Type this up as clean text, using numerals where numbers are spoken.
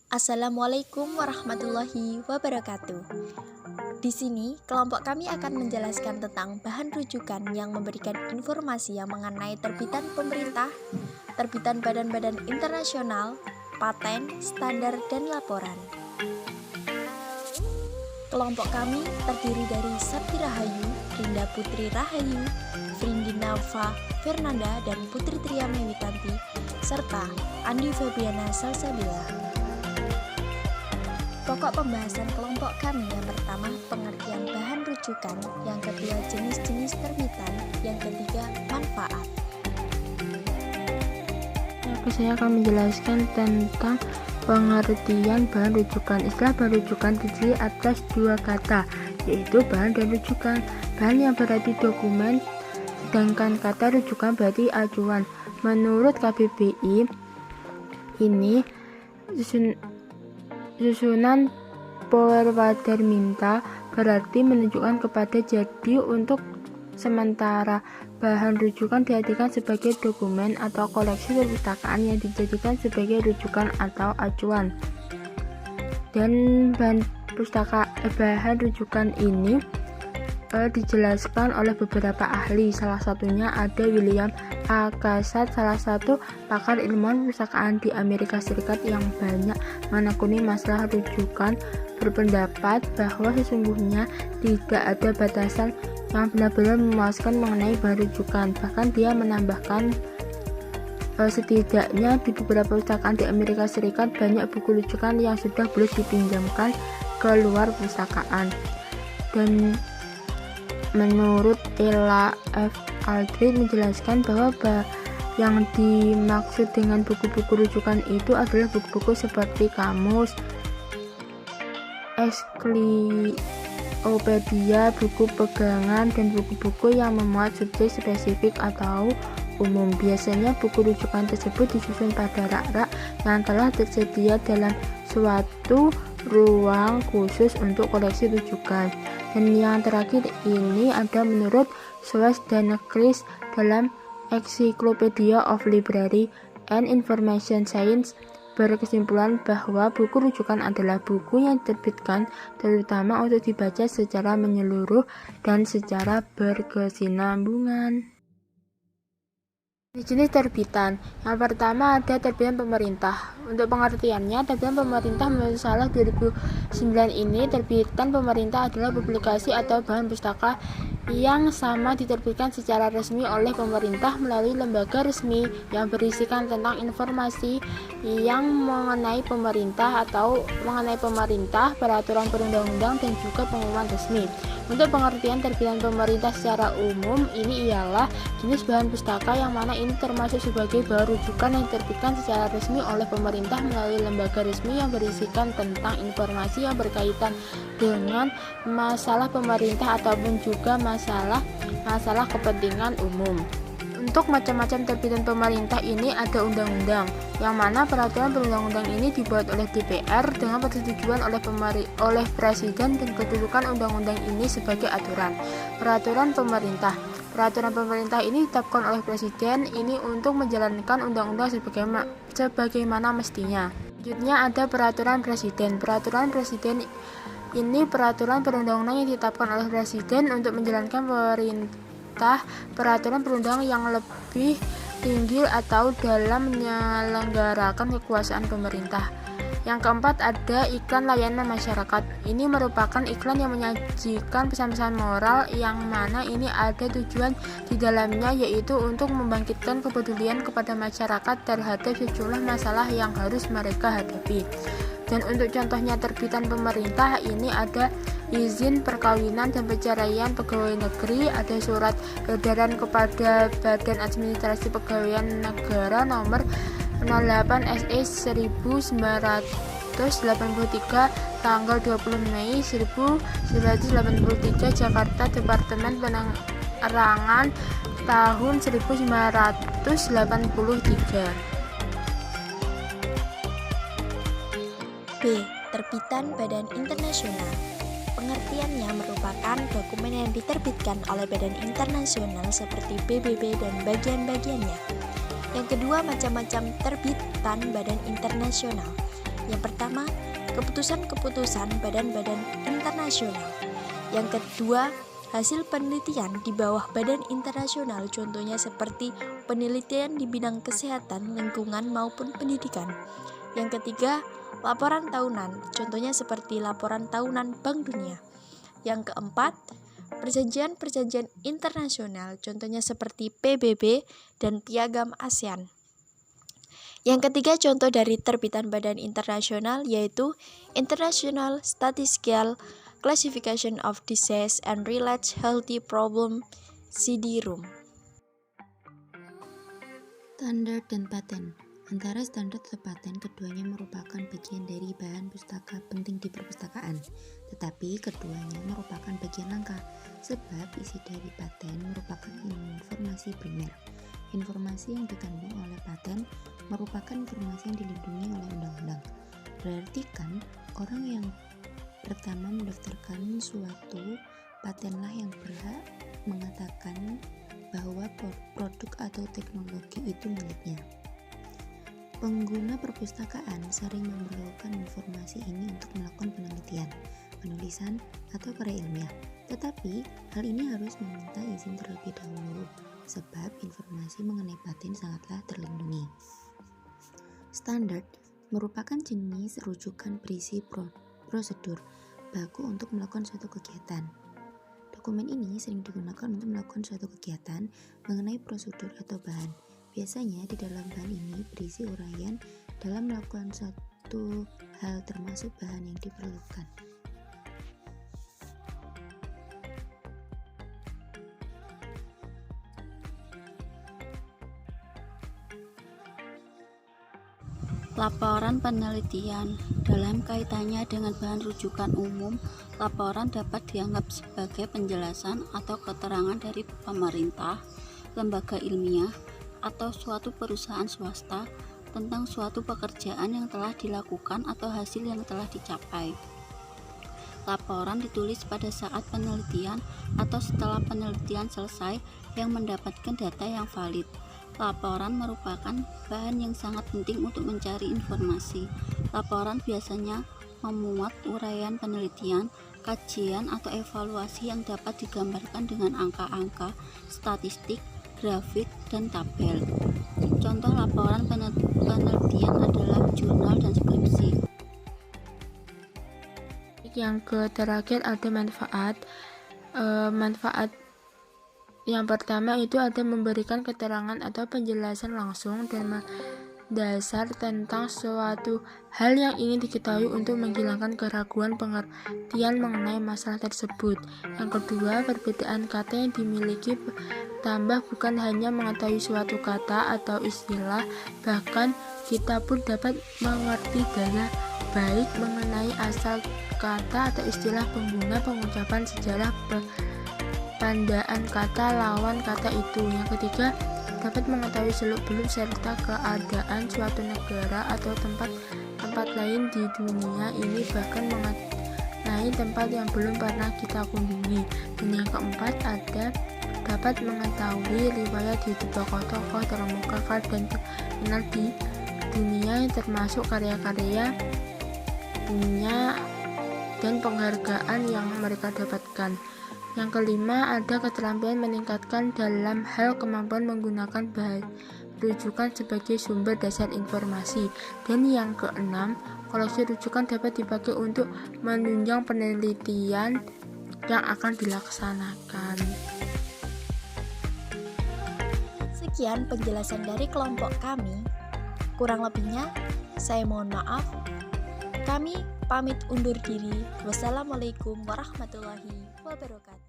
Assalamualaikum warahmatullahi wabarakatuh. Di sini, kelompok kami akan menjelaskan tentang bahan rujukan yang memberikan informasi yang mengenai terbitan pemerintah, terbitan badan-badan internasional, paten, standar, dan laporan. Kelompok kami terdiri dari Sapti Rahayu, Rinda Putri Rahayu, Frindinava Fernanda, dan Putri Triana Witanti, serta Andi Fabiana Salsabila. Pokok pembahasan kelompok kami yang pertama pengertian bahan rujukan, yang kedua jenis-jenis terbitan, yang ketiga manfaat. Saya akan menjelaskan tentang pengertian bahan rujukan. Istilah bahan rujukan terdiri atas dua kata, yaitu bahan dan rujukan. Bahan yang berarti dokumen, sedangkan kata rujukan berarti acuan. Menurut KBBI, ini susunan perwadarminta berarti menunjukkan kepada jadi untuk sementara. Bahan rujukan diartikan sebagai dokumen atau koleksi perpustakaan yang dijadikan sebagai rujukan atau acuan. Dan bahan rujukan ini dijelaskan oleh beberapa ahli. Salah satunya ada William A. Cassatt, salah satu pakar ilmuwan perpustakaan di Amerika Serikat yang banyak menekuni masalah rujukan, berpendapat bahwa sesungguhnya tidak ada batasan yang benar-benar memuaskan mengenai bahan rujukan. Bahkan dia menambahkan setidaknya di beberapa perpustakaan di Amerika Serikat banyak buku rujukan yang sudah boleh dipinjamkan ke luar perpustakaan. Dan menurut Ella F. Aldrich menjelaskan bahwa yang dimaksud dengan buku-buku rujukan itu adalah buku-buku seperti kamus, ensiklopedia, buku pegangan, dan buku-buku yang memuat subjek spesifik atau umum. Biasanya buku rujukan tersebut disusun pada rak-rak yang telah tersedia dalam suatu ruang khusus untuk koleksi rujukan. Dan yang terakhir ini ada menurut Schwartz dan Chris dalam Encyclopedia of Library and Information Science, berkesimpulan bahwa buku rujukan adalah buku yang diterbitkan terutama untuk dibaca secara menyeluruh dan secara berkesinambungan. Jenis terbitan. Yang pertama ada terbitan pemerintah. Untuk pengertiannya, terbitan pemerintah menurut Salah 2009 ini, terbitan pemerintah adalah publikasi atau bahan pustaka yang sama diterbitkan secara resmi oleh pemerintah melalui lembaga resmi yang berisikan tentang informasi yang mengenai pemerintah atau mengenai pemerintah, peraturan perundang-undang, dan juga pengumuman resmi. Untuk pengertian terbitan pemerintah secara umum, ini ialah jenis bahan pustaka yang mana ini termasuk sebagai bahan rujukan yang diterbitkan secara resmi oleh pemerintah melalui lembaga resmi yang berisikan tentang informasi yang berkaitan dengan masalah pemerintah ataupun juga masalah kepentingan umum. Untuk macam-macam terbitan pemerintah ini ada undang-undang, yang mana peraturan perundang-undang ini dibuat oleh DPR dengan persetujuan oleh Presiden dan kedudukan undang-undang ini sebagai aturan. Peraturan pemerintah. Peraturan pemerintah ini ditetapkan oleh Presiden ini untuk menjalankan undang-undang sebagaimana mestinya. Selanjutnya ada peraturan Presiden. Peraturan Presiden ini peraturan perundang-undang yang ditetapkan oleh Presiden untuk menjalankan peraturan perundang yang lebih tinggi atau dalam menyelenggarakan kekuasaan pemerintah. Yang keempat ada iklan layanan masyarakat. Ini merupakan iklan yang menyajikan pesan-pesan moral yang mana ini ada tujuan di dalamnya, yaitu untuk membangkitkan kepedulian kepada masyarakat terhadap sejumlah masalah yang harus mereka hadapi. Dan untuk contohnya terbitan pemerintah ini ada izin perkawinan dan perceraian pegawai negeri, ada surat edaran kepada Badan Administrasi Pegawaian Negara nomor 08 SE 1983 tanggal 20 Mei 1983 Jakarta, Departemen Penerangan tahun 1983. B. Terbitan Badan Internasional. Pengertiannya merupakan dokumen yang diterbitkan oleh badan internasional seperti PBB dan bagian-bagiannya. Yang kedua, macam-macam terbitan badan internasional. Yang pertama, keputusan-keputusan badan-badan internasional. Yang kedua, hasil penelitian di bawah badan internasional, contohnya seperti penelitian di bidang kesehatan, lingkungan, maupun pendidikan. Yang ketiga, laporan tahunan, contohnya seperti laporan tahunan Bank Dunia. Yang keempat, perjanjian-perjanjian internasional, contohnya seperti PBB dan Piagam ASEAN. Yang ketiga, contoh dari terbitan badan internasional yaitu International Statistical Classification of Disease and Related Healthy Problem (CDRUM). Standar dan paten. Antara standar atau paten, keduanya merupakan bagian dari bahan pustaka penting di perpustakaan. Tetapi keduanya merupakan bagian langka, sebab isi dari paten merupakan informasi primer. Informasi yang dikandung oleh paten merupakan informasi yang dilindungi oleh undang-undang. Berarti kan, orang yang pertama mendaftarkan suatu patenlah yang berhak mengatakan bahwa produk atau teknologi itu miliknya. Pengguna perpustakaan sering memerlukan informasi ini untuk melakukan penelitian, penulisan, atau karya ilmiah. Tetapi, hal ini harus meminta izin terlebih dahulu, sebab informasi mengenai paten sangatlah terlindungi. Standar merupakan jenis rujukan berisi prosedur baku untuk melakukan suatu kegiatan. Dokumen ini sering digunakan untuk melakukan suatu kegiatan mengenai prosedur atau bahan. Biasanya di dalam bahan ini berisi uraian dalam melakukan suatu hal termasuk bahan yang diperlukan. Laporan penelitian. Dalam kaitannya dengan bahan rujukan umum, laporan dapat dianggap sebagai penjelasan atau keterangan dari pemerintah, lembaga ilmiah, atau suatu perusahaan swasta tentang suatu pekerjaan yang telah dilakukan atau hasil yang telah dicapai. Laporan ditulis pada saat penelitian atau setelah penelitian selesai yang mendapatkan data yang valid. Laporan merupakan bahan yang sangat penting untuk mencari informasi. Laporan biasanya memuat uraian penelitian, kajian atau evaluasi yang dapat digambarkan dengan angka-angka, statistik, grafik, dan tabel. Contoh laporan penelitian adalah jurnal dan skripsi. Yang terakhir ada manfaat. Manfaat yang pertama itu ada memberikan keterangan atau penjelasan langsung dan dasar tentang suatu hal yang ingin diketahui untuk menghilangkan keraguan pengertian mengenai masalah tersebut. Yang kedua, perbedaan kata yang dimiliki tambah bukan hanya mengetahui suatu kata atau istilah, bahkan kita pun dapat mengerti daya baik mengenai asal kata atau istilah, pengguna, pengucapan, sejarah, pandaan kata lawan kata itu. Yang ketiga, dapat mengetahui seluk-beluk serta keadaan suatu negara atau tempat lain di dunia ini, bahkan mengenai tempat yang belum pernah kita kunjungi. Dan yang keempat, dapat mengetahui riwayat hidup tokoh-tokoh terkemuka dan terkenal di dunia, termasuk karya-karya dunia dan penghargaan yang mereka dapatkan. Yang kelima, ada keterampilan meningkatkan dalam hal kemampuan menggunakan bahan rujukan sebagai sumber dasar informasi. Dan yang keenam, koleksi rujukan dapat dipakai untuk menunjang penelitian yang akan dilaksanakan. Sekian penjelasan dari kelompok kami. Kurang lebihnya, saya mohon maaf. Kami pamit undur diri. Wassalamualaikum warahmatullahi wabarakatuh.